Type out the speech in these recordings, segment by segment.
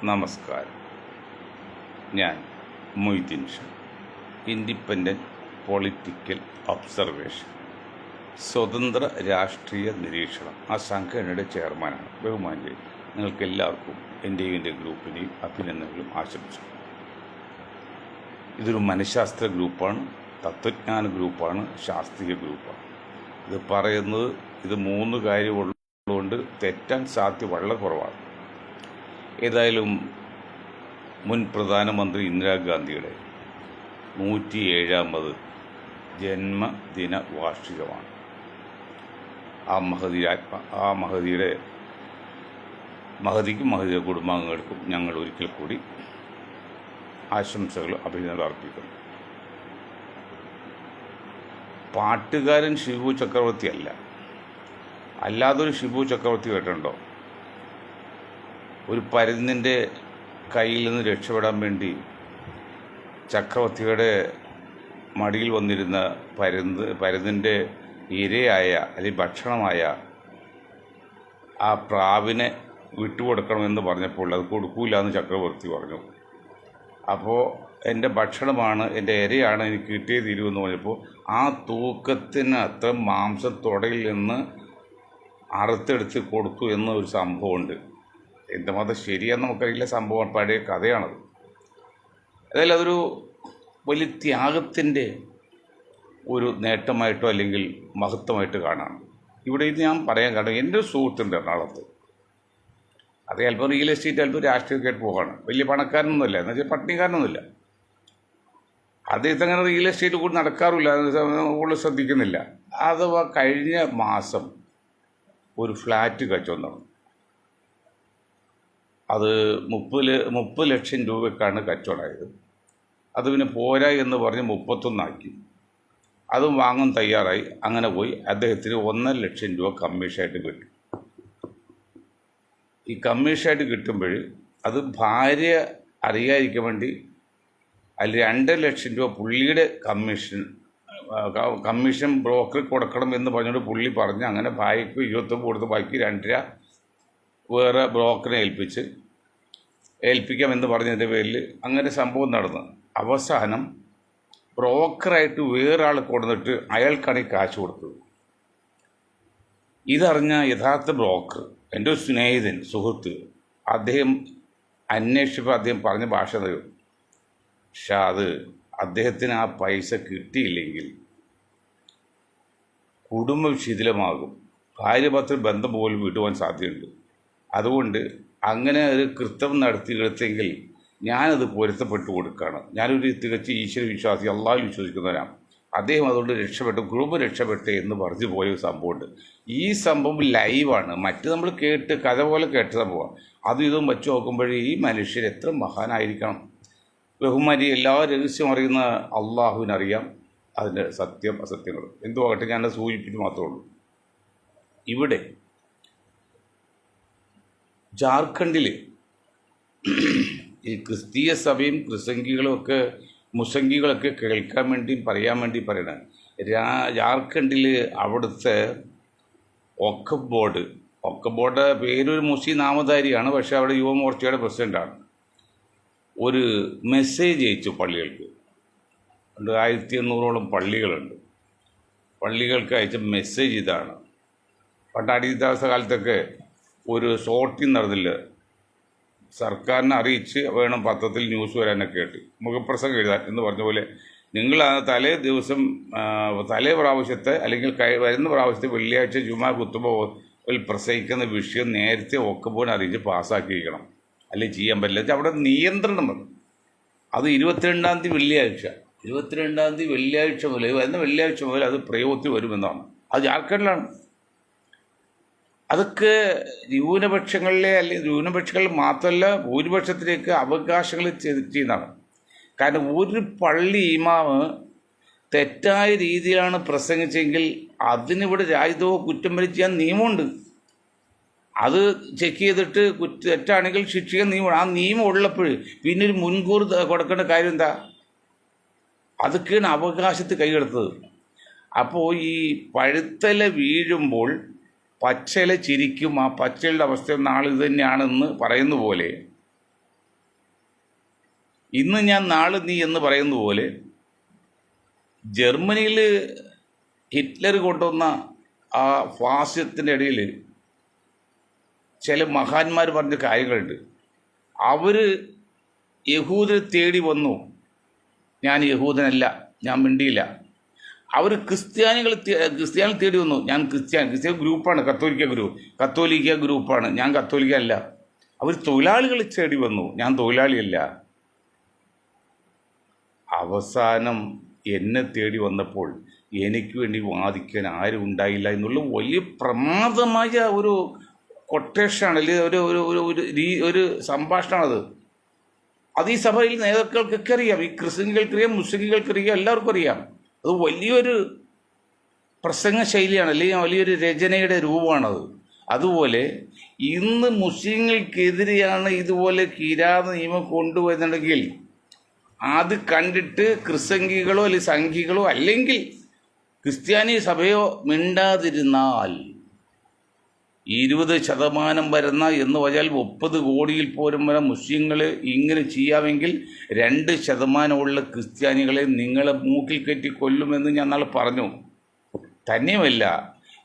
നമസ്കാരം. ഞാൻ Moideen Shah, independent political observation, സ്വതന്ത്ര രാഷ്ട്രീയ നിരീക്ഷണം, ആ സംഘടനയുടെ ചെയർമാനാണ്. ബഹുമാനിയെ നിങ്ങൾക്ക് എല്ലാവർക്കും എൻ്റെയും എൻ്റെ ഗ്രൂപ്പിൻ്റെയും അഭിനന്ദനങ്ങളും ആശംസിച്ചു. ഇതൊരു മനഃശാസ്ത്ര ഗ്രൂപ്പാണ്, തത്വജ്ഞാന ഗ്രൂപ്പാണ്, ശാസ്ത്രീയ ഗ്രൂപ്പാണ്. ഇത് പറയുന്നത് ഇത് 3 കാര്യമുള്ളതുകൊണ്ട് തെറ്റാൻ സാധ്യത വളരെ കുറവാണ്. ഏതായാലും മുൻ പ്രധാനമന്ത്രി ഇന്ദിരാഗാന്ധിയുടെ 107ാമത് ജന്മദിന വാർഷികമാണ്. മഹതിക്കും മഹതിയുടെ കുടുംബാംഗങ്ങൾക്കും ഞങ്ങൾ ഒരിക്കൽ കൂടി ആശംസകളും അഭിനന്ദനങ്ങളും അർപ്പിക്കുന്നു. പാട്ടുകാരൻ ഷിബു ചക്രവർത്തി അല്ലാതൊരു ഷിബു ചക്രവർത്തി കേട്ടിട്ടുണ്ടോ? ഒരു പരുന്തിൻ്റെ കയ്യിൽ നിന്ന് രക്ഷപ്പെടാൻ വേണ്ടി ചക്രവർത്തിയുടെ മടിയിൽ വന്നിരുന്ന പരുന്തിൻ്റെ ഇരയായ അല്ലെങ്കിൽ ഭക്ഷണമായ ആ പ്രാവിനെ വിട്ടുകൊടുക്കണമെന്ന് പറഞ്ഞപ്പോൾ അത് കൊടുക്കൂല എന്ന് ചക്രവർത്തി പറഞ്ഞു. അപ്പോൾ എൻ്റെ ഭക്ഷണമാണ്, എൻ്റെ ഇരയാണ്, എനിക്ക് കിട്ടിയേ തീരുമെന്ന് പറഞ്ഞപ്പോൾ ആ തൂക്കത്തിന് അത്ര മാംസം തുടയിൽ നിന്ന് അറുത്തെടുത്ത് കൊടുത്തു എന്നൊരു സംഭവമുണ്ട്. എന്തുമാത്രം ശരിയാന്ന് നമുക്കറിയില്ല, സംഭവം പഴയ കഥയാണത്. അതായത് അതൊരു വലിയ ത്യാഗത്തിൻ്റെ ഒരു നേട്ടമായിട്ടോ അല്ലെങ്കിൽ മഹത്വമായിട്ട് കാണാം. ഇവിടെ ഇത് ഞാൻ പറയാൻ കാരണം എൻ്റെ ഒരു സുഹൃത്തുണ്ട് എറണാകുളത്ത്. അത് ചിലപ്പോൾ റിയൽ എസ്റ്റേറ്റ്, ചിലപ്പോൾ രാഷ്ട്രീയമൊക്കെയായിട്ട് പോകാണ്. വലിയ പണക്കാരനൊന്നുമില്ല, എന്ന് വെച്ചാൽ പട്ടിണിക്കാരനൊന്നുമില്ല. അദ്ദേഹത്തെ അങ്ങനെ റിയൽ എസ്റ്റേറ്റ് കൂടി നടക്കാറില്ല, കൂടുതൽ ശ്രദ്ധിക്കുന്നില്ല. അഥവാ കഴിഞ്ഞ മാസം ഒരു ഫ്ലാറ്റ് കച്ചവടം നടന്നു. അത് 30 ലക്ഷം രൂപയ്ക്കാണ് കച്ചവടമായത്. അത് പിന്നെ പോരാ എന്ന് പറഞ്ഞ് 31 ആക്കി. അതും വാങ്ങാൻ തയ്യാറായി. അങ്ങനെ പോയി അദ്ദേഹത്തിന് 1.5 ലക്ഷം രൂപ കമ്മീഷനായിട്ട് കിട്ടി. ഈ കമ്മീഷനായിട്ട് കിട്ടുമ്പോൾ അത് ഭാര്യ അറിയാതിരിക്കാൻ വേണ്ടി അതിൽ 2.5 ലക്ഷം രൂപ പുള്ളിയുടെ കമ്മീഷൻ ബ്രോക്കർ കൊടുക്കണം എന്ന് പറഞ്ഞുകൊണ്ട് പുള്ളി പറഞ്ഞ് അങ്ങനെ ഭാര്യയ്ക്ക് 29 കൊടുത്ത് ബാക്കി 2.5 വേറെ ബ്രോക്കറിനെ ഏൽപ്പിക്കാമെന്ന് പറഞ്ഞതിൻ്റെ പേരിൽ അങ്ങനെ സംഭവം നടന്നു. അവസാനം ബ്രോക്കറായിട്ട് വേറൊരാൾ കൊടുത്തിട്ട് അയാൾക്കാണ് ഈ കാശ് കൊടുത്തത്. ഇതറിഞ്ഞ യഥാർത്ഥ ബ്രോക്കർ, എൻ്റെ ഒരു സ്നേഹിതൻ, സുഹൃത്ത്, അദ്ദേഹം അന്വേഷിച്ചപ്പോൾ അദ്ദേഹം പറഞ്ഞ ഭാഷ തരും. പക്ഷെ അത് അദ്ദേഹത്തിന് ആ പൈസ കിട്ടിയില്ലെങ്കിൽ കുടുംബം ശിഥിലമാകും, ഭാര്യ-ഭർത്തൃ ബന്ധം പോലും വിടുവാൻ സാധ്യതയുണ്ട്. അതുകൊണ്ട് അങ്ങനെ ഒരു കൃത്യം നടത്തിയെടുത്തെങ്കിൽ ഞാനത് പൊരുത്തപ്പെട്ടു കൊടുക്കുകയാണ്. ഞാനൊരു തികച്ച് ഈശ്വര വിശ്വാസി, അള്ളാഹുവിൽ വിശ്വസിക്കുന്നവരാണ്. അദ്ദേഹം അതുകൊണ്ട് രക്ഷപ്പെട്ടു, കുടുംബം രക്ഷപ്പെട്ടെ എന്ന് പറഞ്ഞു പോയ സംഭവമുണ്ട്. ഈ സംഭവം ലൈവാണ്, മറ്റ് നമ്മൾ കഥ പോലെ കേട്ട സംഭവമാണ്. അതും ഇതും വെച്ച് നോക്കുമ്പോൾ ഈ മനുഷ്യർ എത്ര മഹാനായിരിക്കണം. ബഹുമാനി എല്ലാ രഹസ്യം അറിയുന്ന അള്ളാഹുവിനറിയാം അതിൻ്റെ സത്യം അസത്യങ്ങൾ. എന്തുവാകട്ടെ, ഞാനത് സൂചിപ്പിച്ച് മാത്രമേ ഉള്ളൂ. ഇവിടെ ജാർഖണ്ഡിൽ ഈ ക്രിസ്തീയ സഭയും മുസംഗികളൊക്കെ കേൾക്കാൻ വേണ്ടി പറയാൻ വേണ്ടി പറയണ ജാർഖണ്ഡിൽ അവിടുത്തെ വഖഫ് ബോർഡ് പേരൊരു മുസ്ലിം നാമധാരിയാണ്, പക്ഷെ അവിടെ യുവമോർച്ചയുടെ പ്രസിഡൻ്റാണ്. ഒരു മെസ്സേജ് അയച്ചു പള്ളികൾക്ക്. 1800ഓളം പള്ളികളുണ്ട്. പള്ളികൾക്ക് അയച്ച മെസ്സേജ് ഇതാണ്. പണ്ട് അടിയന്തരാവസ്ഥ കാലത്തൊക്കെ ഒരു സോർട്ടിങ് നടന്നില്ല, സർക്കാരിനെ അറിയിച്ച് വേണം പത്രത്തിൽ ന്യൂസ് വരാനൊക്കെ കേട്ട് മുഖപ്രസംഗം എഴുതാൻ എന്ന് പറഞ്ഞ പോലെ നിങ്ങൾ തലേ പ്രാവശ്യത്തെ അല്ലെങ്കിൽ വരുന്ന പ്രാവശ്യത്തെ വെള്ളിയാഴ്ച ജുമാ ഖുത്ബയിൽ പ്രസംഗിക്കുന്ന വിഷയം നേരത്തെ വഖഫ് അറിയിച്ച് പാസ്സാക്കിയിരിക്കണം, അല്ലെങ്കിൽ ചെയ്യാൻ പറ്റില്ല. അവിടെ നിയന്ത്രണം വന്നു. അത് 22-ാം തീയതി വെള്ളിയാഴ്ച മുതൽ വരുന്ന വെള്ളിയാഴ്ച മുതൽ അത് പ്രയോഗത്തിൽ വരുമെന്നാണ്. അത് ജാർഖണ്ഡിലാണ്. അതൊക്കെ ന്യൂനപക്ഷങ്ങളിൽ മാത്രമല്ല ഭൂരിപക്ഷത്തിലേക്ക് അവകാശങ്ങൾ ചെയ്യുന്നതാണ്. കാരണം ഒരു പള്ളി ഇമാമ് തെറ്റായ രീതിയിലാണ് പ്രസംഗിച്ചെങ്കിൽ അതിനിവിടെ രാജ്യദ്രോഹ കുറ്റം വരെ ചെയ്യാൻ നിയമമുണ്ട്. അത് ചെക്ക് ചെയ്തിട്ട് തെറ്റാണെങ്കിൽ ശിക്ഷിക്കാൻ നിയമമാണ്. ആ നിയമം ഉള്ളപ്പോൾ പിന്നെ ഒരു മുൻകൂർ കൊടുക്കേണ്ട കാര്യം എന്താ? അതൊക്കെയാണ് അവകാശത്ത് കൈയെടുത്തത്. അപ്പോൾ ഈ പഴുത്തല വീഴുമ്പോൾ പച്ചയില ചിരിക്കും, ആ പച്ചയിലെ അവസ്ഥ നാളെ ഇത് തന്നെയാണെന്ന് പറയുന്ന പോലെ ഇന്ന് ഞാൻ നാളെ നീ എന്ന് പറയുന്ന പോലെ ജർമ്മനിയിൽ ഹിറ്റ്ലർ കൊണ്ടുവന്ന ആ ഫാസിസത്തിൻ്റെ ഇടയിൽ ചില മഹാന്മാർ പറഞ്ഞ കാര്യങ്ങളുണ്ട്. അവർ യഹൂദരെ തേടി വന്നു. ഞാൻ യഹൂദനല്ല, ഞാൻ മിണ്ടിയില്ല. അവർ ക്രിസ്ത്യാനികൾ തേടി വന്നു. ഞാൻ ക്രിസ്ത്യൻ ഗ്രൂപ്പാണ്, കത്തോലിക്ക ഗ്രൂപ്പാണ്, ഞാൻ കത്തോലിക്ക അല്ല. അവർ തൊഴിലാളികൾ തേടി വന്നു, ഞാൻ തൊഴിലാളിയല്ല. അവസാനം എന്നെ തേടി വന്നപ്പോൾ എനിക്ക് വേണ്ടി വാദിക്കാൻ ആരും ഉണ്ടായില്ല എന്നുള്ള വലിയ പ്രമാദമായ ഒരു കൊട്ടേഷനാണ്, അല്ലെങ്കിൽ ഒരു സംഭാഷണമാണത്. അത് ഈ സഭയിൽ നേതാക്കൾക്കൊക്കെ അറിയാം, ഈ ക്രിസ്ത്യനികൾക്കറിയാം, മുസ്ലിങ്ങൾക്കറിയാം, എല്ലാവർക്കും അറിയാം. അത് വലിയൊരു പ്രസംഗ ശൈലിയാണ്, അല്ലെങ്കിൽ വലിയൊരു രചനയുടെ രൂപമാണത്. അതുപോലെ ഇന്ന് മുസ്ലിങ്ങൾക്കെതിരെയാണ് ഇതുപോലെ കിരാത നിയമം കൊണ്ടുവരുന്നുണ്ടെങ്കിൽ അത് കണ്ടിട്ട് ക്രിസ്സംഗികളോ അല്ലെങ്കിൽ സംഘികളോ അല്ലെങ്കിൽ ക്രിസ്ത്യാനി സഭയോ മിണ്ടാതിരുന്നാൽ 20% വരുന്ന എന്ന് പറഞ്ഞാൽ 30 കോടിയിൽ പോലും വരെ മുസ്ലിങ്ങൾ ഇങ്ങനെ ചെയ്യാമെങ്കിൽ 2% ക്രിസ്ത്യാനികളെ നിങ്ങളെ മൂക്കിൽ കെട്ടി കൊല്ലുമെന്ന് ഞാൻ നാളെ പറഞ്ഞു. തന്നെയുമല്ല,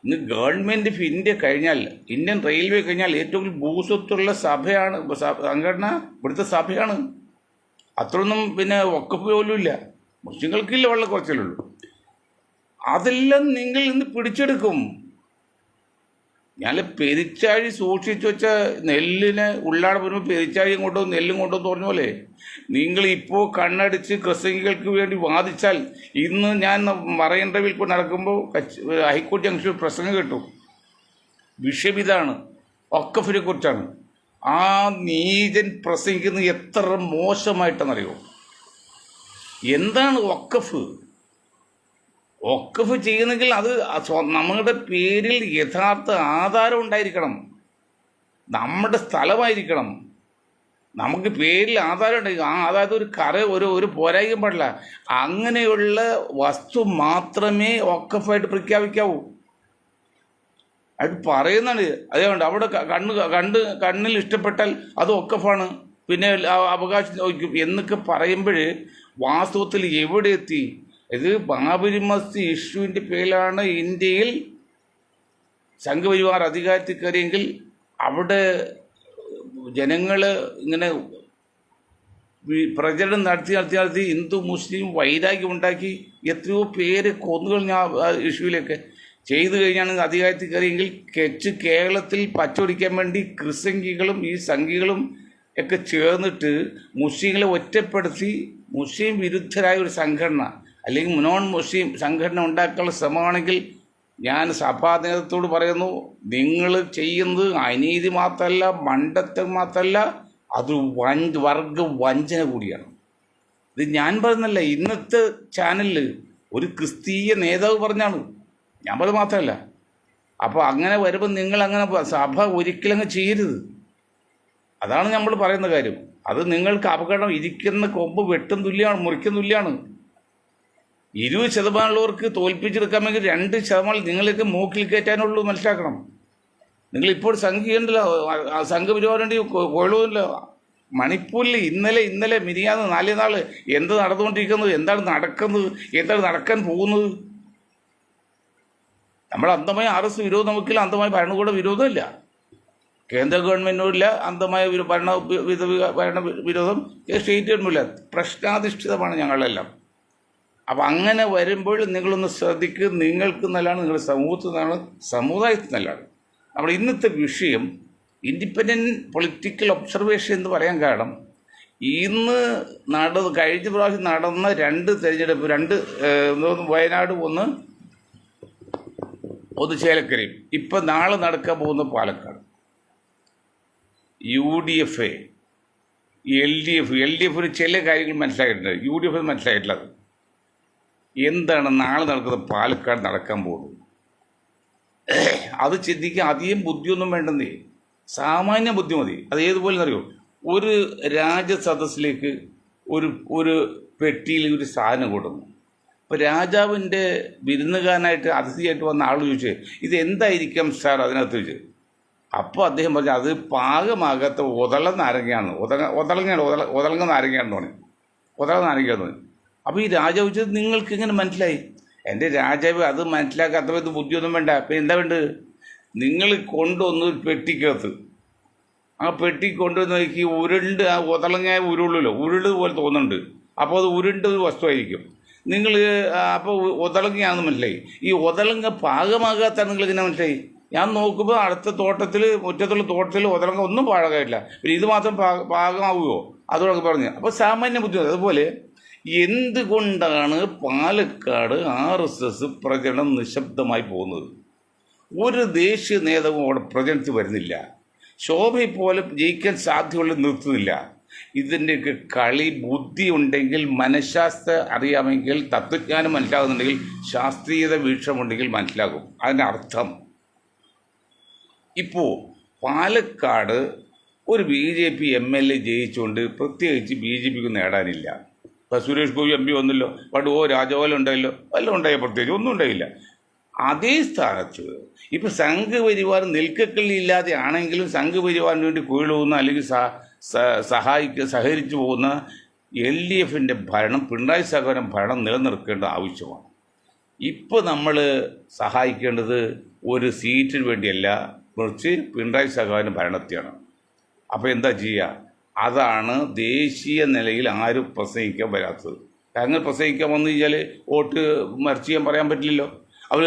ഇന്ന് ഗവൺമെൻറ് ഓഫ് ഇന്ത്യ കഴിഞ്ഞാൽ, ഇന്ത്യൻ റെയിൽവേ കഴിഞ്ഞാൽ ഏറ്റവും ഭൂസ്വത്തുള്ള സഭയാണ്, സംഘടന ഇവിടുത്തെ സഭയാണ്. അത്രയൊന്നും പിന്നെ വഖഫ് പോലും ഇല്ല, മുസ്ലിങ്ങൾക്കില്ല, വളരെ കുറച്ചേ ഉള്ളൂ. അതെല്ലാം നിങ്ങൾ ഇന്ന് പിടിച്ചെടുക്കും. ഞാൻ പെരിച്ചാഴി സൂക്ഷിച്ചു വെച്ച നെല്ലിനെ ഉള്ളാടെ വരുമ്പോൾ പെരിച്ചാഴിയും കൊണ്ടും നെല്ലും കൊണ്ടും പറഞ്ഞ പോലെ നിങ്ങളിപ്പോൾ കണ്ണടിച്ച് ക്രിസ്ത്യാനികൾക്ക് വേണ്ടി വാദിച്ചാൽ, ഇന്ന് ഞാൻ മറൈൻ ഡ്രൈവിൽ കൂടെ നടക്കുമ്പോൾ ഹൈക്കോടതി ജംഗ്ഷനിൽ പ്രസംഗം കേട്ടു. വിഷയം ഇതാണ്, വഖഫിനെ കുറിച്ചാണ്. ആ നീചൻ പ്രസംഗിക്കുന്നത് എത്ര മോശമായിട്ടെന്നറിയോ? എന്താണ് വഖഫ്? വഖഫ് ചെയ്യുന്നെങ്കിൽ അത് നമ്മുടെ പേരിൽ യഥാർത്ഥ ആധാരം ഉണ്ടായിരിക്കണം, നമ്മുടെ സ്ഥലമായിരിക്കണം. നമുക്ക് പേരിൽ ആധാരം ഉണ്ടായിരിക്കും. ആ ആധാരത്തിൽ ഒരു പോരായ്മ പാടില്ല. അങ്ങനെയുള്ള വസ്തു മാത്രമേ വഖഫായിട്ട് പ്രഖ്യാപിക്കാവൂ. അത് പറയുന്നതാണ്. അതുകൊണ്ട് അവിടെ കണ്ണിൽ ഇഷ്ടപ്പെട്ടാൽ അത് വഖഫാണ്, പിന്നെ അവകാശം ചോദിക്കും എന്നൊക്കെ പറയുമ്പോൾ വാസ്തവത്തിൽ എവിടെ എത്തി? ഇത് ബാബരി മസ്ജിദ് ഇഷ്യൂവിൻ്റെ പേരിലാണ് ഇന്ത്യയിൽ സംഘപരിവാർ അധികാരത്തിൽ കയറിയെങ്കിൽ അവിടെ ജനങ്ങൾ ഇങ്ങനെ പ്രചരണം നടത്തി ഹിന്ദു മുസ്ലിം വൈരാഗ്യം ഉണ്ടാക്കി എത്രയോ പേര് കൊന്നുകളഞ്ഞ ഇഷ്യൂവിലൊക്കെ ചെയ്തു കഴിഞ്ഞാണ് അധികാരത്തിൽ കയറിയെങ്കിൽ കേരളത്തിൽ പച്ചൊടിക്കാൻ വേണ്ടി ക്രിസ്സംഗികളും ഈ സംഘികളും ഒക്കെ ചേർന്നിട്ട് മുസ്ലിങ്ങളെ ഒറ്റപ്പെടുത്തി മുസ്ലിം വിരുദ്ധരായ ഒരു സംഘടന അല്ലെങ്കിൽ നോൺ മുസ്ലിം സംഘടന ഉണ്ടാക്കാനുള്ള ശ്രമമാണെങ്കിൽ ഞാൻ സഭാ നേതൃത്വത്തോട് പറയുന്നു, നിങ്ങൾ ചെയ്യുന്നത് അനീതി മാത്രമല്ല, മണ്ടത്തം മാത്രമല്ല, അത് വർഗ വഞ്ചന കൂടിയാണ്. ഇത് ഞാൻ പറഞ്ഞല്ല, ഇന്നത്തെ ചാനലിൽ ഒരു ക്രിസ്തീയ നേതാവ് പറഞ്ഞാണ്, ഞാൻ പറഞ്ഞത് മാത്രമല്ല. അപ്പോൾ അങ്ങനെ വരുമ്പോൾ നിങ്ങളങ്ങനെ സഭ ഒരിക്കലങ്ങ് ചെയ്യരുത്. അതാണ് നമ്മൾ പറയുന്ന കാര്യം. അത് നിങ്ങൾക്ക് അപകടം. ഇരിക്കുന്ന കൊമ്പ് വെട്ടും തുല്യമാണ്, മുറിക്കും തുല്യമാണ്. 20% തോൽപ്പിച്ചെടുക്കാമെങ്കിൽ 2% നിങ്ങൾക്ക് മൂക്കിൽ കയറ്റാനുള്ളൂ, മനസ്സിലാക്കണം. നിങ്ങളിപ്പോൾ സംഘിയുണ്ടല്ലോ, സംഘപരിവാറുണ്ട്, കൊള്ളുമില്ല. മണിപ്പൂരിൽ ഇന്നലെ മിനിയാന്ന് 4 നാൾ എന്ത് നടന്നുകൊണ്ടിരിക്കുന്നത്, എന്താണ് നടക്കുന്നത്, എന്താണ് നടക്കാൻ പോകുന്നത്? നമ്മൾ അന്ധമായ RS വിരോധം നമുക്കില്ല, അന്ധമായ ഭരണകൂട വിരോധമില്ല, കേന്ദ്ര ഗവൺമെൻറ്റിനുമില്ല അന്ധമായ ഭരണ വിരോധം, സ്റ്റേറ്റ് ഗവൺമെൻറ്റില്ല. പ്രശ്നാധിഷ്ഠിതമാണ് ഞങ്ങളെല്ലാം. അപ്പം അങ്ങനെ വരുമ്പോൾ നിങ്ങളൊന്ന് ശ്രദ്ധിക്കുക. നിങ്ങൾക്ക് നല്ലതാണ്, നിങ്ങളുടെ സമൂഹത്തിൽ നിന്നാണ്, സമുദായത്തിൽ നല്ലതാണ്. നമ്മുടെ ഇന്നത്തെ വിഷയം ഇൻഡിപെൻഡൻറ്റ് പൊളിറ്റിക്കൽ ഒബ്സർവേഷൻ എന്ന് പറയാൻ കാരണം, ഇന്ന് കഴിഞ്ഞ പ്രാവശ്യം നടന്ന 2 തെരഞ്ഞെടുപ്പ്, 2 വയനാട്, ഒന്ന് ചേലക്കരയും, ഇപ്പം നാളെ നടക്കാൻ പോകുന്ന പാലക്കാട്. UDF, LDF ചില കാര്യങ്ങൾ മനസ്സിലായിട്ടുണ്ട്, UDF മനസ്സിലായിട്ടില്ല. എന്താണ് നാളെ നടക്കുന്നത് പാലക്കാട് നടക്കാൻ പോകുന്നത്? അത് ചിന്തിക്കാൻ അധികം ബുദ്ധിയൊന്നും വേണ്ടെന്നേ, സാമാന്യ ബുദ്ധി മതി. അത് ഏതുപോലെ അറിയോ? ഒരു രാജസദസ്സിലേക്ക് ഒരു പെട്ടിയിൽ ഒരു സാധനം കൊടുക്കുന്നു. അപ്പോൾ രാജാവിൻ്റെ വിരുന്നുകാരനായിട്ട് അതിഥിയായിട്ട് വന്ന ആൾ ചോദിച്ചു, ഇത് എന്തായിരിക്കാം സാർ അതിനകത്ത് ചോദിച്ചു. അപ്പോൾ അദ്ദേഹം പറഞ്ഞു, അത് പാകമാകാത്ത ഉതള നാരങ്ങയാണ്, ഉതളങ്ങ നാരങ്ങയാണെന്ന് പറഞ്ഞു. ഒതാന്ന് ആരംഭിക്കാന്ന്. അപ്പോൾ ഈ രാജാവ് ചോദിച്ചത് നിങ്ങൾക്ക് എങ്ങനെ മനസ്സിലായി? എൻ്റെ രാജാവ് അത് മനസ്സിലാക്കാത്ത ഇത് ബുദ്ധിയൊന്നും വേണ്ട. അപ്പം എന്താ വേണ്ടത്? നിങ്ങൾ കൊണ്ടുവന്ന് പെട്ടിക്കകത്ത്, ആ പെട്ടി കൊണ്ടുവന്ന് നോക്കി ഉരുണ്ട്, ആ ഉതളങ്ങായ ഉരുളല്ലോ, ഉരുള് പോലെ തോന്നുന്നുണ്ട്. അപ്പോൾ അത് ഉരുണ്ട ഒരു വസ്തുവായിരിക്കും. നിങ്ങൾ അപ്പോൾ ഉതളങ്ങയാണെന്ന് മനസ്സിലായി. ഈ ഉതളങ്ങ പാകമാകാത്ത നിങ്ങൾ ഇങ്ങനെ മനസ്സിലായി. ഞാൻ നോക്കുമ്പോൾ അടുത്ത തോട്ടത്തിൽ, മുറ്റത്തുള്ള തോട്ടത്തിൽ ഉതളങ്ങ ഒന്നും പാകമായിട്ടില്ല. പിന്നെ ഇത് മാത്രം പാകമാവുമോ? അതോടൊക്കെ പറഞ്ഞു. അപ്പോൾ സാമാന്യ ബുദ്ധിമുട്ട്. അതുപോലെ എന്തുകൊണ്ടാണ് പാലക്കാട് RSS പ്രചരണം നിശബ്ദമായി പോകുന്നത്? ഒരു ദേശീയ നേതാവും അവിടെ പ്രചരണത്തിൽ വരുന്നില്ല. ശോഭയെ പോലെ ജയിക്കാൻ സാധ്യതയുള്ള നിർത്തുന്നില്ല. ഇതിൻ്റെയൊക്കെ കളി ബുദ്ധി ഉണ്ടെങ്കിൽ, മനഃശാസ്ത്രം അറിയാമെങ്കിൽ, തത്വജ്ഞാനം മനസ്സിലാകുന്നുണ്ടെങ്കിൽ, ശാസ്ത്രീയത വീക്ഷണമുണ്ടെങ്കിൽ മനസ്സിലാകും. അതിൻ്റെ അർത്ഥം ഇപ്പോൾ പാലക്കാട് ഒരു BJP MLA ജയിച്ചുകൊണ്ട് പ്രത്യേകിച്ച് BJPക്ക് നേടാനില്ല. ഇപ്പം സുരേഷ് ഗോപി MP വന്നല്ലോ, പണ്ട് രാജഗോപാലൻ ഉണ്ടായല്ലോ, വല്ലതും ഉണ്ടായോ? പ്രത്യേകിച്ച് ഒന്നും ഉണ്ടായില്ല. അതേ സ്ഥാനത്ത് ഇപ്പം സംഘപരിവാർ നിൽക്കക്കള്ളി ഇല്ലാതെ ആണെങ്കിലും സംഘപരിവാറിന് വേണ്ടി കുഴലുപോകുന്ന അല്ലെങ്കിൽ സഹകരിച്ചു പോകുന്ന LDFിൻ്റെ ഭരണം, പിണറായി സർക്കാരിൻ്റെ ഭരണം നിലനിർത്തേണ്ട ആവശ്യമാണ്. ഇപ്പോൾ നമ്മൾ സഹായിക്കേണ്ടത് ഒരു സീറ്റിന് വേണ്ടിയല്ല, മറിച്ച് പിണറായി സർക്കാരിൻ്റെ ഭരണത്തെയാണ്. അപ്പോൾ എന്താ ചെയ്യുക? അതാണ് ദേശീയ നിലയിൽ ആരും പ്രസംഗിക്കാൻ വരാത്തത്. അങ്ങനെ പ്രസംഗിക്കാൻ വന്നു കഴിഞ്ഞാൽ വോട്ട് മറിച്ച് ചെയ്യാൻ പറയാൻ പറ്റില്ലല്ലോ. അവർ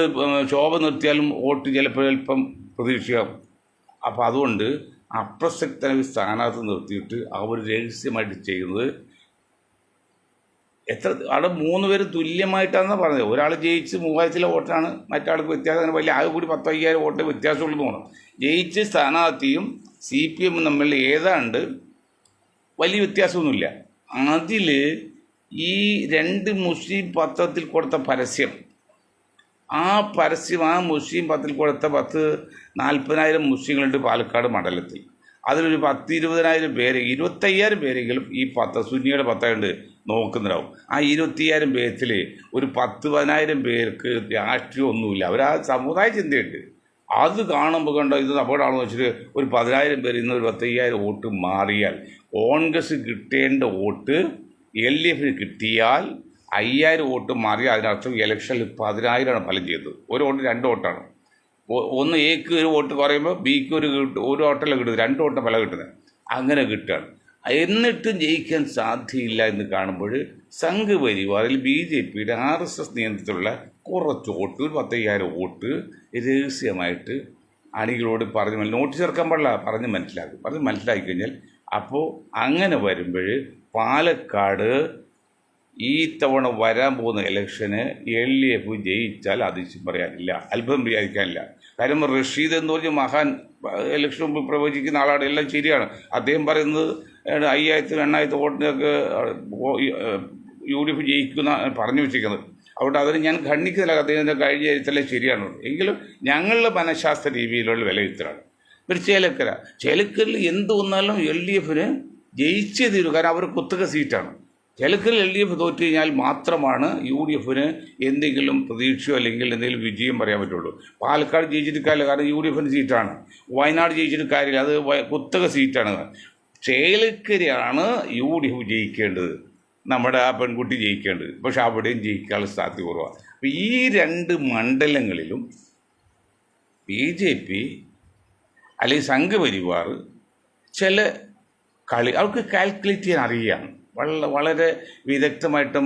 ശോഭ നിർത്തിയാലും വോട്ട് ചിലപ്പം പ്രതീക്ഷിക്കാം. അപ്പോൾ അതുകൊണ്ട് അപ്രസക്തനായ സ്ഥാനാർത്ഥി നിർത്തിയിട്ട് അവർ രഹസ്യമായിട്ട് ചെയ്യുന്നത് അവിടെ 3 പേര് തുല്യമായിട്ടാണെന്നാണ് പറഞ്ഞത്. ഒരാൾ ജയിച്ച് 3000 വോട്ടാണ്, മറ്റാൾക്ക് വ്യത്യാസം. അങ്ങനെ വലിയ ആകെ കൂടി 10,000 വോട്ട് വ്യത്യാസമുള്ളൂ തോന്നുന്നു. ജയിച്ച സ്ഥാനാർത്ഥിയും CPM തമ്മിൽ ഏതാണ്ട് വലിയ വ്യത്യാസമൊന്നുമില്ല. അതിൽ ഈ 2 മുസ്ലിം പത്രത്തിൽ കൊടുത്ത പരസ്യം, ആ മുസ്ലിം പത്രത്തിൽ കൊടുത്ത 40,000 മുസ്ലിങ്ങളുണ്ട് പാലക്കാട് മണ്ഡലത്തിൽ. അതിലൊരു 10-20,000 പേര്, 25,000 പേരെങ്കിലും ഈ സുന്നിയുടെ പത്രമുണ്ട് നോക്കുന്നുണ്ടാവും. ആ 25,000 പേരിൽ ഒരു 10-15,000 പേർക്ക് രാഷ്ട്രീയം ഒന്നുമില്ല. അവർ ആ സമുദായ ചിന്തയുണ്ട്. അത് കാണുമ്പോൾ കണ്ടോ ഇത് അപകടമാണെന്ന് വെച്ചിട്ട് ഒരു 10,000 പേര് ഇന്ന് ഒരു 15,000 വോട്ട് മാറിയാൽ, കോൺഗ്രസ് കിട്ടേണ്ട വോട്ട് LDFിന് കിട്ടിയാൽ 5,000 വോട്ട് മാറി. അതിനർത്ഥം ഇലക്ഷനിൽ 10,000 ഫലം ചെയ്തത്. ഒരു വോട്ട് 2 വോട്ടാണ്. ഒന്ന് Aക്ക് ഒരു വോട്ട് കുറയുമ്പോൾ Bക്ക് ഒരു വോട്ടല്ല കിട്ടുന്നത്, 2 വോട്ട് ഫലം കിട്ടുന്നത്. അങ്ങനെ കിട്ടുകയാണ്. എന്നിട്ടും ജയിക്കാൻ സാധ്യയില്ല എന്ന് കാണുമ്പോൾ സംഘപരിവാറിൽ BJPയുടെ RSS നിയന്ത്രണത്തിലുള്ള കുറച്ച് വോട്ട്, 10,000 വോട്ട് രഹസ്യമായിട്ട് അണികളോട് പറഞ്ഞ് നോട്ടീസ് ഇറക്കാൻ പാടില്ല, പറഞ്ഞ് മനസ്സിലാക്കി കഴിഞ്ഞാൽ, അപ്പോൾ അങ്ങനെ വരുമ്പോൾ പാലക്കാട് ഈ തവണ വരാൻ പോകുന്ന ഇലക്ഷന് LDF ജയിച്ചാൽ അതിശയം പറയാനില്ല, അത്ഭുതം വിചാരിക്കാനില്ല. കാര്യം റഷീദ് എന്ന് പറഞ്ഞ മഹാൻ ഇലക്ഷൻ മുമ്പ് പ്രവചിക്കുന്ന ആളാണ്. എല്ലാം ശരിയാണ്. അദ്ദേഹം പറയുന്നത് 5,000-8,000 വോട്ടിനൊക്കെ UDF ജയിക്കുന്ന പറഞ്ഞു വെച്ചിരിക്കുന്നത്. അതുകൊണ്ട് അതിന് ഞാൻ ഖണ്ഡിക്കുന്നില്ല. അദ്ദേഹത്തിൻ്റെ കഴിഞ്ഞ ചരിത്രമെല്ലാം ശരിയാണ്. എങ്കിലും ഞങ്ങളുടെ മനഃശാസ്ത്ര രീതിയിലുള്ള വിലയിരുത്തലാണ്. ഒരു ചേലക്കരയിൽ എന്ത് വന്നാലും LDFന് ജയിച്ചേ തീരും. കാരണം അവർ കുത്തക സീറ്റാണ്. ചേലക്കരയിൽ LDF തോറ്റു കഴിഞ്ഞാൽ മാത്രമാണ് UDFന് എന്തെങ്കിലും പ്രതീക്ഷയോ അല്ലെങ്കിൽ എന്തെങ്കിലും വിജയം പറയാൻ പറ്റുള്ളൂ. പാലക്കാട് ജയിച്ചിട്ട് കാര്യമില്ല, കാരണം UDFന് സീറ്റാണ്. വയനാട് ജയിച്ചിട്ട് കാര്യമില്ല, അത് കുത്തക സീറ്റാണ്. ചേലക്കരയാണ് UDF ജയിക്കേണ്ടത്, നമ്മുടെ ആ പെൺകുട്ടി ജയിക്കേണ്ടത്. പക്ഷെ അവിടെയും ജയിക്കാനുള്ള സാധ്യത കുറവാണ്. അപ്പോൾ ഈ 2 മണ്ഡലങ്ങളിലും BJP അല്ലെങ്കിൽ സംഘപരിവാർ ചില അവർക്ക് കാൽക്കുലേറ്റ് ചെയ്യാൻ അറിയാം. വളരെ വിദഗ്ധമായിട്ടും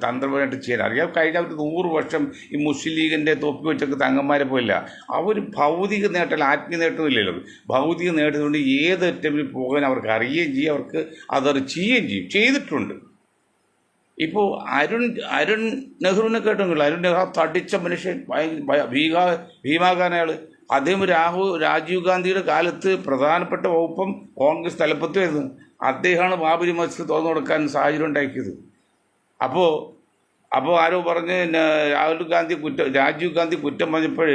തന്ത്രപരമായിട്ട് ചെയ്യാൻ അറിയാം. കഴിഞ്ഞ 100 വർഷം ഈ മുസ്ലിം ലീഗിൻ്റെ തൊപ്പി വെച്ചൊക്കെ തങ്ങന്മാരെ പോയില്ല. അവർ ഭൗതിക നേട്ടം, ആത്മീയ നേട്ടമില്ലല്ലോ. ഭൗതിക നേട്ടത്തുകൊണ്ട് ഏത് അറ്റമിൽ പോകാൻ അവർക്ക് അറിയുകയും ചെയ്യും, അവർക്ക് അതത് ചെയ്യുകയും ചെയ്തിട്ടുണ്ട്. ഇപ്പോൾ അരുൺ നെഹ്റുവിനെ കേട്ടെങ്കിൽ, അരുൺ നെഹ്റു തടിച്ച മനുഷ്യൻ, ഭീമാകാരനയാൾ. അദ്ദേഹം രാജീവ് ഗാന്ധിയുടെ കാലത്ത് പ്രധാനപ്പെട്ട വകുപ്പും കോൺഗ്രസ് തലപ്പത്തുമായിരുന്നു. അദ്ദേഹമാണ് ബാബരി മസ്ജിദ് തുറന്നു കൊടുക്കാൻ സാഹചര്യം ഉണ്ടാക്കിയത്. അപ്പോൾ ആരോ പറഞ്ഞ് രാജീവ് ഗാന്ധി കുറ്റം പറഞ്ഞപ്പോൾ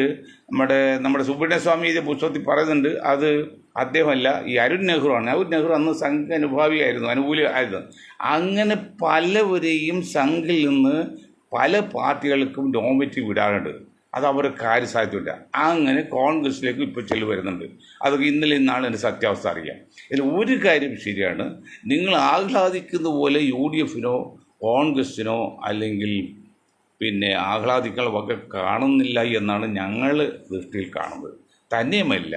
നമ്മുടെ സുബ്രഹ്മണ്യ സ്വാമി ഇത് പുസ്തകത്തിൽ പറയുന്നുണ്ട്, അത് അദ്ദേഹമല്ല, ഈ അരുൺ നെഹ്റു ആണ്. അരുൺ നെഹ്റു അന്ന് സംഘ അനുകൂലമായിരുന്നു. അങ്ങനെ പലവരെയും സംഘിൽ നിന്ന് പല പാർട്ടികൾക്കും നോമിനേറ്റ് വിടാറുണ്ട്. അത് അവരുടെ കാര്യസാധ്യതയില്ല. അങ്ങനെ കോൺഗ്രസിലേക്ക് ഇപ്പോൾ ചെല്ലു വരുന്നുണ്ട്. അതൊക്കെ ഇന്നലെ ഇന്നാണ് എൻ്റെ സത്യാവസ്ഥ അറിയാം. ഇതിൽ ഒരു കാര്യം ശരിയാണ്, നിങ്ങൾ ആഹ്ലാദിക്കുന്ന പോലെ UDFനോ കോൺഗ്രസിനോ അല്ലെങ്കിൽ ആഹ്ലാദിക്കാൻ വക കാണുന്നില്ല എന്നാണ് ഞങ്ങൾ ദൃഷ്ടിയിൽ കാണുന്നത്. തന്നെയുമല്ല,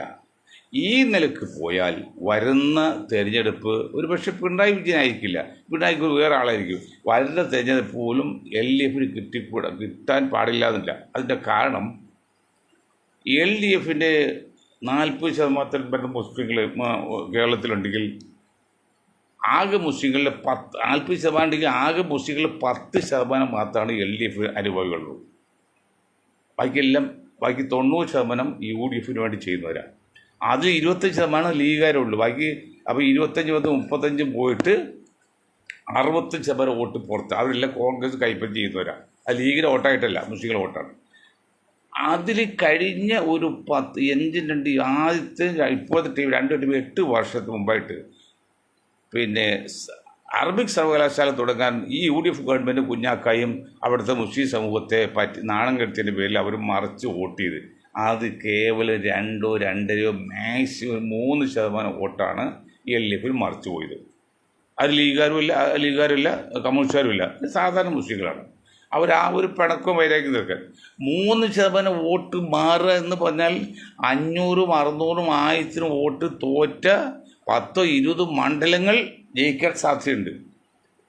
ഈ നിലക്ക് പോയാൽ വരുന്ന തെരഞ്ഞെടുപ്പ് ഒരുപക്ഷെ പിണറായി വിജയനായിരിക്കില്ല, പിണറായിക്ക് വേറെ ആളായിരിക്കും. വരുന്ന തെരഞ്ഞെടുപ്പ് പോലും LDFന് കിട്ടാൻ പാടില്ല. അതിൻ്റെ കാരണം LDFൻ്റെ 40% മുസ്ലിങ്ങൾ കേരളത്തിലുണ്ടെങ്കിൽ ആകെ മുസ്ലിങ്ങളിൽ 40% ആകെ മുസ്ലിങ്ങളിൽ 10% മാത്രമാണ് LDF അനുഭവികളുള്ളൂ. ബാക്കി 90% UDFന് വേണ്ടി ചെയ്യുന്നവരാണ്. അതിൽ 25% ലീഗുകാരുള്ളൂ. ബാക്കി അപ്പോൾ 25-35 പോയിട്ട് 65% വോട്ട് പുറത്ത്. അവരെല്ലാം കോൺഗ്രസ് കൈപ്പറ്റി ചെയ്യുന്നവരാണ്. അത് ലീഗിൻ്റെ വോട്ടായിട്ടല്ല, മുസ്ലിങ്ങളുടെ വോട്ടാണ്. അതിൽ കഴിഞ്ഞ ഒരു 10 ആദ്യത്തെ ഇപ്പോഴത്തെ ടീം 8 വർഷത്തിന് മുമ്പായിട്ട് അറബിക് സർവകലാശാല തുടങ്ങാൻ ഈ UDF ഗവൺമെൻറ് കുഞ്ഞാക്കായും അവിടുത്തെ മുസ്ലിം സമൂഹത്തെ നാണം കെടുത്തതിൻ്റെ പേരിൽ അവർ മറിച്ച് വോട്ട് ചെയ്ത് അത് കേവലം 2-2.5 മാക്സിമം 3% വോട്ടാണ് LDFൽ മറിച്ചു പോയത്. അത് ലീഗുകാരുമില്ല കമ്മ്യൂണിസ്റ്റുകാരുമില്ല, സാധാരണ മുസ്ലിങ്ങളാണ്. അവർ ആ ഒരു പിണക്കവും വൈരാഗ്യം തീർക്കാൻ 3% വോട്ട് മാറുക എന്ന് പറഞ്ഞാൽ 500-600-1000 വോട്ട് തോറ്റ 10-20 മണ്ഡലങ്ങൾ ജയിക്കാൻ സാധ്യതയുണ്ട്.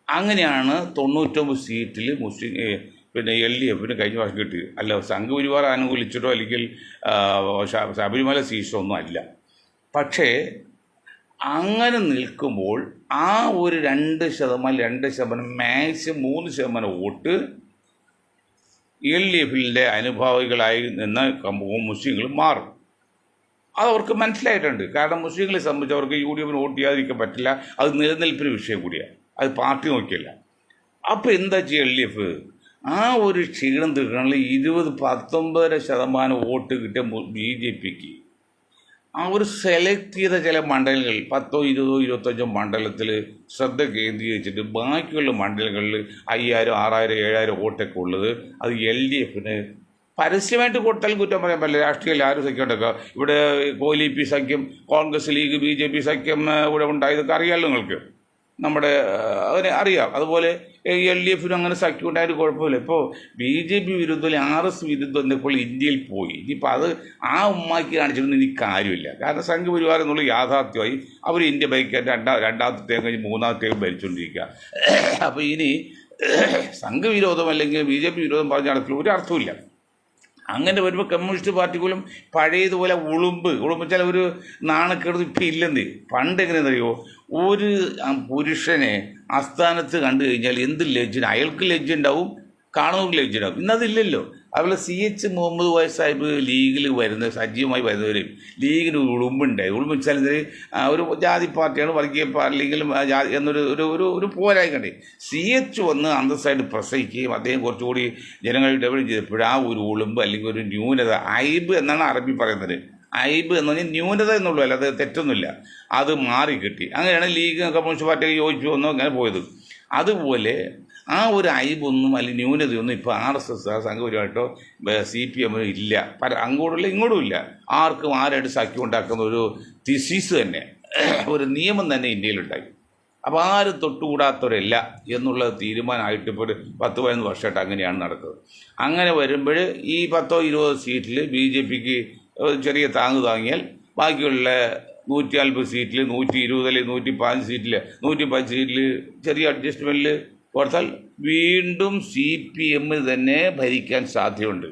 അങ്ങനെയാണ് 99 സീറ്റിൽ മുസ്ലിം LDFന് കഴിഞ്ഞ വർഷം കിട്ടിയത്. അല്ല സംഘപരിവാർ അനുകൂലിച്ചിട്ടോ അല്ലെങ്കിൽ ശബരിമല സീസോ ഒന്നും അല്ല. പക്ഷേ അങ്ങനെ നിൽക്കുമ്പോൾ ആ ഒരു 2% മാക്സിമം 3% വോട്ട് LDFിൻ്റെ അനുഭാവികളായി നിന്ന് മുസ്ലിങ്ങൾ മാറും. അതവർക്ക് മനസ്സിലായിട്ടുണ്ട്. കാരണം മുസ്ലിങ്ങളെ സംബന്ധിച്ച് അവർക്ക് UDFന് വോട്ട് ചെയ്യാതിരിക്കാൻ പറ്റില്ല. അത് നിലനിൽപ്പിന് വിഷയം കൂടിയാണ്, അത് പാർട്ടി നോക്കിയല്ല. അപ്പോൾ എന്താ ചെയ്യുക LDF? ആ ഒരു ക്ഷീണം തീർക്കണമെങ്കിൽ 19% വോട്ട് കിട്ടിയ BJPക്ക് അവർ സെലക്ട് ചെയ്ത ചില മണ്ഡലങ്ങൾ 10-20-25 മണ്ഡലത്തിൽ ശ്രദ്ധ കേന്ദ്രീകരിച്ചിട്ട് ബാക്കിയുള്ള മണ്ഡലങ്ങളിൽ 5000, 6000, 7000 വോട്ടൊക്കെ ഉള്ളത് അത് LDFന് പരസ്യമായിട്ട് കൊടുത്താൽ കുറ്റം പറയാൻ പറ്റില്ല. രാഷ്ട്രീയത്തിൽ ആരും സഖ്യം ഉണ്ടാക്കുക. ഇവിടെ കോലീപി സഖ്യം, കോൺഗ്രസ് ലീഗ് BJP സഖ്യം ഇവിടെ ഉണ്ടായതൊക്കെ അറിയാമല്ലോ നിങ്ങൾക്ക്, നമ്മുടെ അതിനെ അറിയാം. അതുപോലെ LDFനും അങ്ങനെ സഖ്യം ഉണ്ടായൊരു കുഴപ്പമില്ല. ഇപ്പോൾ BJP വിരുദ്ധം RS വിരുദ്ധം ഇപ്പോൾ ഇന്ത്യയിൽ പോയി. ഇനിയിപ്പോൾ അത് ആ ഉമ്മാക്കി കാണിച്ചിട്ടൊന്നും ഇനി കാര്യമില്ല. കാരണം സംഘപരിവാരം എന്നുള്ള യാഥാർത്ഥ്യമായി അവർ ഇന്ത്യ ഭരിക്കാൻ രണ്ടാമത്തെ കഴിഞ്ഞ് മൂന്നാമത്തേക്കും ഭരിച്ചുകൊണ്ടിരിക്കുക. അപ്പോൾ ഇനി സംഘവിരോധം അല്ലെങ്കിൽ BJP വിരോധം പറഞ്ഞ നടത്തില്ല ഒരു അർത്ഥമില്ല. അങ്ങനെ വരുമ്പോൾ കമ്മ്യൂണിസ്റ്റ് പാർട്ടികളും പഴയതുപോലെ ഉളുമ്പ് ഒരു നാണക്കേട് ഇപ്പം ഇല്ലെന്ന്. പണ്ട് എങ്ങനെയെന്നറിയോ, ഒരു പുരുഷനെ ആസ്ഥാനത്ത് കണ്ടു കഴിഞ്ഞാൽ എന്ത് ലജ്ജ, അയാൾക്ക് ലജ്ജ ഉണ്ടാവും, കാണുന്നവർക്ക് ലജ്ജ ഉണ്ടാവും. ഇന്നതില്ലല്ലോ. അതുപോലെ CH മുഹമ്മദ് കോയ സാഹിബ് ലീഗിൽ സജീവമായി വരുന്നവരെയും ലീഗിന് ഉളുമ്പുണ്ടായി. ഉളുമ്പെച്ചാൽ ഒരു ജാതി പാർട്ടിയാണ്, വർഗീയ അല്ലെങ്കിൽ ജാതി എന്നൊരു പോരായി കണ്ടേ. CH വന്ന് അന്തസ്സായിട്ട് പ്രസംഗിക്കുകയും അദ്ദേഹം കുറച്ചുകൂടി ജനങ്ങൾ ഡെവലപ്പ് ചെയ്തപ്പോഴും ആ ഒരു ഉളുമ്പ് അല്ലെങ്കിൽ ഒരു ന്യൂനത, ഐബ് എന്നാണ് അറബി പറയുന്നത്. ഐബ് എന്ന് പറഞ്ഞാൽ ന്യൂനത എന്നുള്ളൂ, അല്ല അത് തെറ്റൊന്നുമില്ല, അത് മാറിക്കിട്ടി. അങ്ങനെയാണ് ലീഗ് കമ്മ്യൂണിസ്റ്റ് പാർട്ടിയൊക്കെ യോജിച്ചു വന്നു അങ്ങനെ പോയത്. അതുപോലെ ആ ഒരു ഐബൊന്നും അല്ലെങ്കിൽ ന്യൂനതയൊന്നും ഇപ്പോൾ RSS സംഘപരിവായിട്ടോ CPM ഇല്ല. അങ്ങോട്ടുമില്ല ഇങ്ങോട്ടും ഇല്ല. ആർക്കും ആരായിട്ട് സഖ്യം ഉണ്ടാക്കുന്ന ഒരു തിസീസ് തന്നെ, ഒരു നിയമം തന്നെ ഇന്ത്യയിലുണ്ടായി. അപ്പോൾ ആരും തൊട്ടുകൂടാത്തവരല്ല എന്നുള്ള തീരുമാനമായിട്ട് ഇപ്പോൾ ഒരു 10-15 വർഷമായിട്ട് അങ്ങനെയാണ് നടക്കുന്നത്. അങ്ങനെ വരുമ്പോൾ ഈ 10-20 സീറ്റിൽ BJPക്ക് ചെറിയ താങ്ങിയാൽ ബാക്കിയുള്ള 140 സീറ്റിൽ 120 അല്ലെങ്കിൽ 115 സീറ്റിൽ ചെറിയ അഡ്ജസ്റ്റ്മെൻറ്റിൽ കൊടുത്താൽ വീണ്ടും CPM തന്നെ ഭരിക്കാൻ സാധ്യതയുണ്ട്.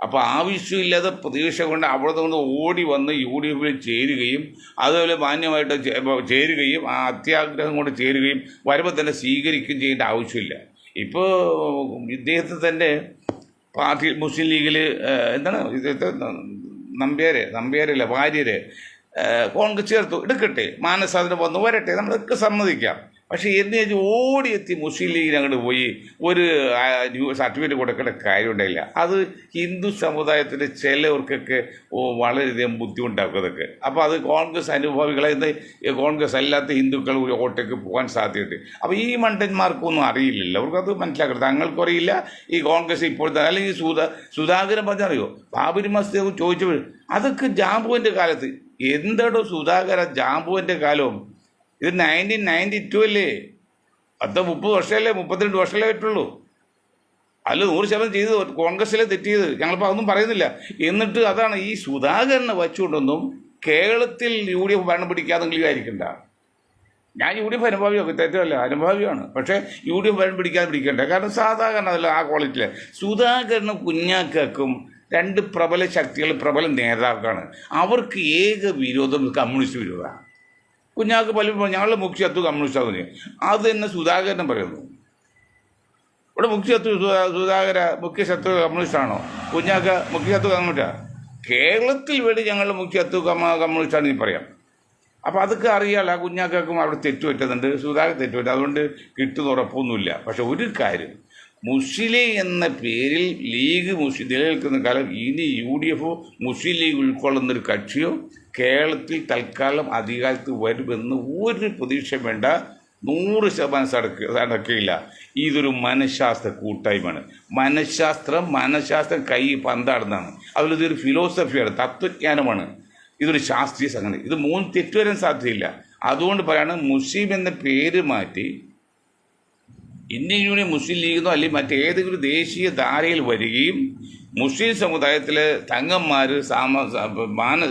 അപ്പോൾ ആവശ്യമില്ലാതെ പ്രതീക്ഷ കൊണ്ട് അവിടെ നിന്ന് ഓടി വന്ന് UDFിൽ ചേരുകയും അതുപോലെ മാന്യമായിട്ട് ചേരുകയും ആ അത്യാഗ്രഹം കൊണ്ട് ചേരുകയും വരുമ്പോൾ തന്നെ സ്വീകരിക്കുകയും ചെയ്യേണ്ട ആവശ്യമില്ല. ഇപ്പോൾ ഇദ്ദേഹത്തെ തന്നെ പാർട്ടി മുസ്ലിം ലീഗിൽ എന്താണ് ഇദ്ദേഹത്തെ നമ്പ്യാരല്ല ഭാര്യരെ കോൺഗ്രസ് ചേർത്തു, എടുക്കട്ടെ, മാനസാന്തരം വന്നു വരട്ടെ, നമ്മളൊക്കെ സമ്മതിക്കാം. പക്ഷേ എന്ന് വെച്ചാൽ ഓടിയെത്തി മുസ്ലിം ലീഗിന് അങ്ങോട്ട് പോയി ഒരു സർട്ടിഫിക്കറ്റ് കൊടുക്കേണ്ട കാര്യം ഉണ്ടായില്ല. അത് ഹിന്ദു സമുദായത്തിലെ ചിലവർക്കൊക്കെ വളരെയധികം ബുദ്ധിമുട്ടാക്കുന്നതൊക്കെ. അപ്പോൾ അത് കോൺഗ്രസ് അനുഭാവികളെ കോൺഗ്രസ് അല്ലാത്ത ഹിന്ദുക്കൾ വോട്ടേക്ക് പോകാൻ സാധ്യതയുണ്ട്. അപ്പോൾ ഈ മണ്ടന്മാർക്കൊന്നും അറിയില്ലല്ലോ, അവർക്കത് മനസ്സിലാക്കണം. തങ്ങൾക്കും അറിയില്ല ഈ കോൺഗ്രസ് ഇപ്പോഴത്തെ. അല്ലെങ്കിൽ സുധാകരൻ പറഞ്ഞറിയോ, ബാബരി മസ്ജിദ് ചോദിച്ചപ്പോൾ അതൊക്കെ ജാമ്പുവിൻ്റെ കാലത്ത്. എന്താടോ സുധാകര ജാമ്പുവിൻ്റെ കാലവും? ഇത് 1992 അല്ലേ? 30 വർഷമല്ലേ, 32 വർഷമല്ലേ ആയിട്ടുള്ളൂ. അല്ല 100% ചെയ്ത് കോൺഗ്രസ്സിലെ തെറ്റിയത്. ഞങ്ങളിപ്പോൾ അതൊന്നും പറയുന്നില്ല. എന്നിട്ട് അതാണ് ഈ സുധാകരനെ വച്ചുകൊണ്ടൊന്നും കേരളത്തിൽ UDF ഭരണം പിടിക്കാതെ വിചാരിക്കണ്ട. ഞാൻ UDF അനുഭാവിയൊക്കെ തെറ്റല്ല, അനുഭാവിയാണ്. പക്ഷേ UDF ഭരണം പിടിക്കേണ്ട. കാരണം സാധാരണ അതല്ല ആ ക്വാളിറ്റിയിലെ. സുധാകരനും കുഞ്ഞാക്കും രണ്ട് പ്രബല ശക്തികൾ, പ്രബല നേതാക്കളാണ്. അവർക്ക് ഏക വിരോധം കമ്മ്യൂണിസ്റ്റ് വിരോധമാണ്. കുഞ്ഞാക്ക് പലരും ഞങ്ങളുടെ മുഖ്യത്വം കമ്മ്യൂണിസ്റ്റാകുന്നു. അത് തന്നെ സുധാകരൻ പറയുന്നു. ഇവിടെ സുധാകര മുഖ്യശത്രു കമ്മ്യൂണിസ്റ്റാണോ? കുഞ്ഞാക്ക മുഖ്യശത്രു കമ്മ്യൂണിസ്റ്റാണ്. കേരളത്തിൽ വേണ്ടി ഞങ്ങളുടെ മുഖ്യത്വ കമ്മ്യൂണിസ്റ്റാണ് ഈ പറയാം. അപ്പോൾ അതൊക്കെ അറിയാമല്ലോ. ആ കുഞ്ഞാക്കും അവിടെ തെറ്റുപറ്റുന്നുണ്ട്, സുധാകരൻ തെറ്റുപറ്റും. അതുകൊണ്ട് കിട്ടുന്ന ഉറപ്പൊന്നുമില്ല. പക്ഷെ ഒരു കാര്യം, മുസ്ലിം ലീഗ് എന്ന പേരിൽ ലീഗ് നിലനിൽക്കുന്ന കാലം ഇനി UDF മുസ്ലിം ലീഗ് ഉൾക്കൊള്ളുന്നൊരു കക്ഷിയോ കേരളത്തിൽ തൽക്കാലം അധികാരത്തിൽ വരുമെന്ന് ഒരു പ്രതീക്ഷ വേണ്ട. 100% നടക്കില്ല. ഇതൊരു മനഃശാസ്ത്ര കൂട്ടായ്മയാണ്. മനഃശാസ്ത്രം കൈ പന്താടുന്നതാണ്. അതിലൊരു ഫിലോസഫിയാണ്, തത്വജ്ഞാനമാണ്. ഇതൊരു ശാസ്ത്രീയ സംഗതി. ഇത് 3 തെറ്റുവരാൻ സാധ്യതയില്ല. അതുകൊണ്ട് പറയാണ്, മുസ്ലിം എന്ന പേര് മാറ്റി ഇന്ത്യൻ യൂണിയൻ മുസ്ലിം ലീഗെന്നോ അല്ലെങ്കിൽ മറ്റേതെങ്കിലും ദേശീയ ധാരയിൽ വരികയും മുസ്ലിം സമുദായത്തിലെ തങ്ങന്മാർ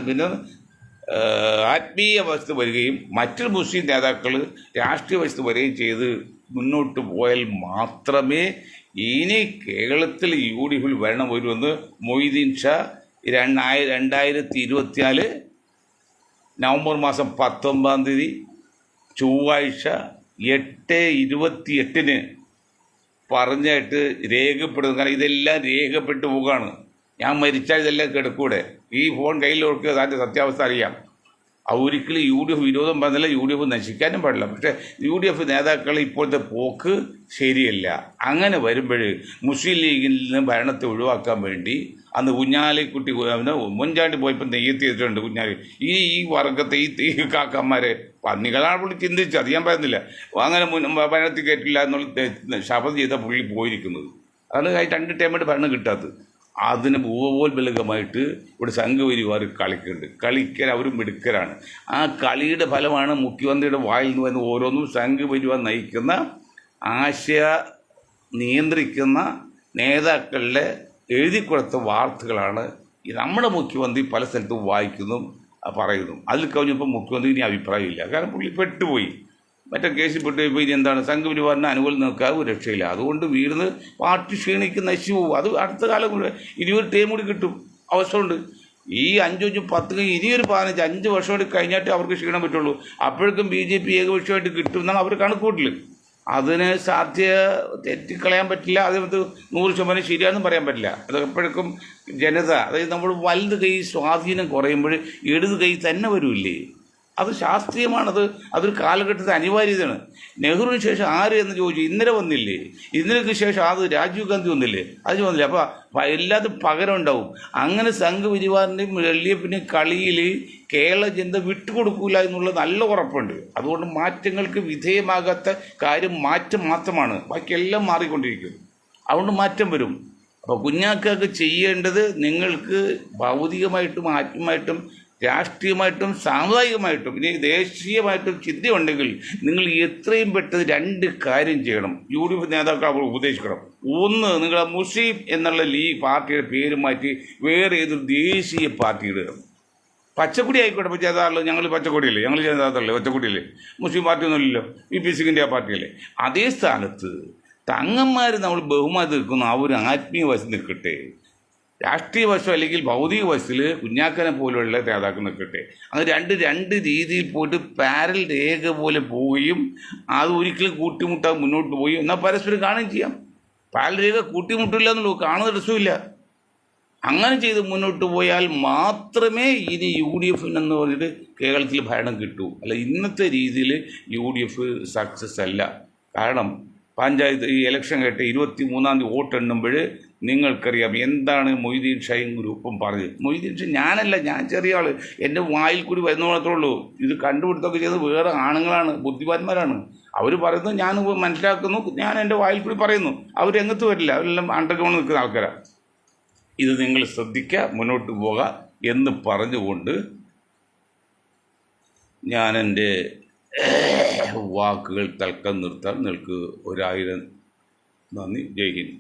പിന്നെ ആത്മീയ വസ്തു വരികയും മറ്റൊരു മുസ്ലിം നേതാക്കൾ രാഷ്ട്രീയ വസ്തു വരികയും ചെയ്ത് മുന്നോട്ട് പോയാൽ മാത്രമേ ഇനി കേരളത്തിൽ UDF ഭരണം വരുമെന്ന് മൊയ്തീൻ ഷാ 2024 നവംബർ മാസം 19 ചൊവ്വാഴ്ച 8:28 പറഞ്ഞായിട്ട് രേഖപ്പെടുന്നു. കാരണം ഇതെല്ലാം രേഖപ്പെട്ടു പോവുകയാണ്. ഞാൻ മരിച്ചാൽ ഇതെല്ലാം കിടക്കൂടെ. ഈ ഫോൺ കയ്യിലോർക്ക് അതിൻ്റെ സത്യാവസ്ഥ അറിയാം. ഒരിക്കലും UDF വിരോധം പറഞ്ഞില്ല, UDF നശിക്കാനും പാടില്ല. പക്ഷേ UDF നേതാക്കൾ ഇപ്പോഴത്തെ പോക്ക് ശരിയല്ല. അങ്ങനെ വരുമ്പോൾ മുസ്ലിം ലീഗിൽ നിന്ന് ഭരണത്തെ ഒഴിവാക്കാൻ വേണ്ടി അന്ന് കുഞ്ഞാലിക്കുട്ടി ഉമ്മൻചാണ്ടി പോയപ്പോൾ നെയ്യെത്തിയിട്ടുണ്ട്. ഈ വർഗത്തെ ഈ കാക്കന്മാരെ പന്നികളാണ് പുള്ളി ചിന്തിച്ചത്. അത് ഞാൻ പറയുന്നില്ല. അങ്ങനെ ഭരണത്തിൽ കയറ്റില്ല എന്നുള്ള ശപഥം ചെയ്ത പുള്ളി പോയിരിക്കുന്നത്. അതാണ് 2 ടൈമായിട്ട് ഭരണം കിട്ടാത്തത്. അതിന് ഭൂപോത്ബലകമായിട്ട് ഇവിടെ സംഘപരിവാർ കളിക്കാൻ അവരും മിടുക്കരാണ്. ആ കളിയുടെ ഫലമാണ് മുഖ്യമന്ത്രിയുടെ വായിൽ നിന്ന് വരുന്ന ഓരോന്നും സംഘപരിവാർ നയിക്കുന്ന ആശയ നിയന്ത്രിക്കുന്ന നേതാക്കളുടെ എഴുതി കൊടുത്ത വാർത്തകളാണ് നമ്മുടെ മുഖ്യമന്ത്രി പല സ്ഥലത്തും വായിക്കുന്നു പറയുന്നു. അതിൽ കവിഞ്ഞപ്പോൾ മുഖ്യമന്ത്രിക്ക് ഇനി അഭിപ്രായമില്ല. കാരണം പുള്ളി പെട്ടുപോയി, മറ്റേ കേസിൽ പെട്ടുപോയി. ഇനി എന്താണ്, സംഘപരിവാറിന് അനുകൂലം നിൽക്കാതെ ഒരു രക്ഷയില്ല. അതുകൊണ്ട് വീടിന് പാർട്ടി ക്ഷീണിക്ക് നശിച്ചു പോകും. അത് അടുത്ത കാലം കൂടെ 20 ടൈം കൂടി കിട്ടും, അവസരമുണ്ട്. ഈ 5 10 ഇനിയൊരു 15 5 വർഷം കൂടി കഴിഞ്ഞിട്ട് അവർക്ക് ക്ഷീണം പറ്റുള്ളൂ. അപ്പോഴേക്കും BJP ഏകപക്ഷമായിട്ട് കിട്ടും എന്നാണ് അവർ കണക്കൂട്ടൽ. അതിന് തെറ്റിക്കളയാൻ പറ്റില്ല. അത് 100% ശരിയാണെന്നും പറയാൻ പറ്റില്ല. അത് എപ്പോഴേക്കും ജനത, അതായത് നമ്മൾ വലത് കൈ സ്വാധീനം കുറയുമ്പോൾ ഇടത് കൈ തന്നെ വരില്ലേ. അത് ശാസ്ത്രീയമാണത്. അതൊരു കാലഘട്ടത്തെ അനിവാര്യതയാണ്. നെഹ്റുവിന് ശേഷം ആര് എന്ന് ചോദിച്ചു, ഇന്ദിര വന്നില്ലേ? ഇന്ദിരയ്ക്ക് ശേഷം അത് രാജീവ് ഗാന്ധി വന്നില്ലേ? അത് വന്നില്ല. അപ്പോൾ എല്ലാത്തും പകരം ഉണ്ടാവും. അങ്ങനെ സംഘപരിവാറിൻ്റെയും LDFിൻ്റെയും കളിയിൽ കേരള ജനത വിട്ടുകൊടുക്കൂല എന്നുള്ള നല്ല ഉറപ്പുണ്ട്. അതുകൊണ്ട് മാറ്റങ്ങൾക്ക് വിധേയമാകാത്ത കാര്യം മാറ്റം മാത്രമാണ്. ബാക്കിയെല്ലാം മാറിക്കൊണ്ടിരിക്കും. അതുകൊണ്ട് മാറ്റം വരും. അപ്പോൾ കുഞ്ഞാക്കൊക്കെ ചെയ്യേണ്ടത്, നിങ്ങൾക്ക് ഭൗതികമായിട്ടും ആത്മീയമായിട്ടും രാഷ്ട്രീയമായിട്ടും സാമുദായികമായിട്ടും ഇനി ദേശീയമായിട്ടും ചിന്തയുണ്ടെങ്കിൽ നിങ്ങൾ എത്രയും പെട്ടെന്ന് 2 കാര്യം ചെയ്യണം. UDF നേതാക്കൾ അവർ ഉപദേശിക്കണം. ഒന്ന്, നിങ്ങൾ മുസ്ലിം എന്നുള്ള ലീഗ് പാർട്ടിയുടെ പേര് മാറ്റി വേറെ ഏതൊരു ദേശീയ പാർട്ടി ഇടണം. പച്ചക്കൊടി ആയിക്കോട്ടെ. പക്ഷേ അതാണല്ലോ ഞങ്ങൾ പച്ചക്കൊടിയല്ലേ, ഞങ്ങൾ ജനതാദളല്ലേ, പച്ചക്കൊടിയല്ലേ. മുസ്ലിം പാർട്ടിയൊന്നുമില്ലല്ലോ, VPC ഇന്ത്യ പാർട്ടിയല്ലേ. അതേ സ്ഥാനത്ത് തങ്ങന്മാർ നമ്മൾ ബഹുമാനം നിൽക്കുന്ന ആ ഒരു ആത്മീയ വശം നിൽക്കട്ടെ. രാഷ്ട്രീയ വശം അല്ലെങ്കിൽ ഭൗതിക വശത്തിൽ കുഞ്ഞാക്കനെ പോലുള്ള നേതാക്കൾ നിൽക്കട്ടെ. അത് രണ്ട് രീതിയിൽ പോയിട്ട് പാരൽ രേഖ പോലെ പോവുകയും അത് ഒരിക്കലും കൂട്ടിമുട്ടാൻ മുന്നോട്ട് പോയി എന്നാൽ പരസ്പരം കാണുകയും ചെയ്യാം. പാരൽ രേഖ കൂട്ടിമുട്ടില്ല എന്നുള്ളൂ, കാണുന്ന രസമില്ല. അങ്ങനെ ചെയ്ത് മുന്നോട്ട് പോയാൽ മാത്രമേ ഇനി യു ഡി എഫ് എന്ന് പറഞ്ഞിട്ട് കേരളത്തിൽ ഭരണം കിട്ടൂ. അല്ല, ഇന്നത്തെ രീതിയിൽ യു ഡി എഫ് സക്സസ് അല്ല. കാരണം പഞ്ചായത്ത് ഈ ഇലക്ഷൻ കേട്ട് 23-ാം തീയതി വോട്ട് എണ്ണുമ്പോൾ നിങ്ങൾക്കറിയാം എന്താണ് മൊയ്തീൻ ഷായും ഗ്രൂപ്പും പറഞ്ഞത്. മൊയ്തീൻ ഷാ ഞാനല്ല, ഞാൻ ചെറിയ ആൾ, എൻ്റെ വായിൽ കൂടി വരുന്ന മാത്രമേ ഉള്ളൂ. ഇത് കണ്ടുപിടുത്തമൊക്കെ ചെയ്ത് വേറെ ആണുങ്ങളാണ്, ബുദ്ധിമാന്മാരാണ്. അവർ പറയുന്നത് ഞാൻ മനസ്സിലാക്കുന്നു, ഞാൻ എൻ്റെ വായിൽ കൂടി പറയുന്നു. അവർ രംഗത്ത് വരില്ല, അവരെല്ലാം അണ്ടർഗ്രൗണ്ട് നിൽക്കുന്ന ആൾക്കാരാണ്. ഇത് നിങ്ങൾ ശ്രദ്ധിക്കുക, മുന്നോട്ട് പോകുക എന്ന് പറഞ്ഞുകൊണ്ട് ഞാൻ എൻ്റെ വാക്കുകൾ തൽക്കം നിർത്താൻ. നിങ്ങൾക്ക് 1000 നന്ദി. ജയ് ഹിന്ദ്.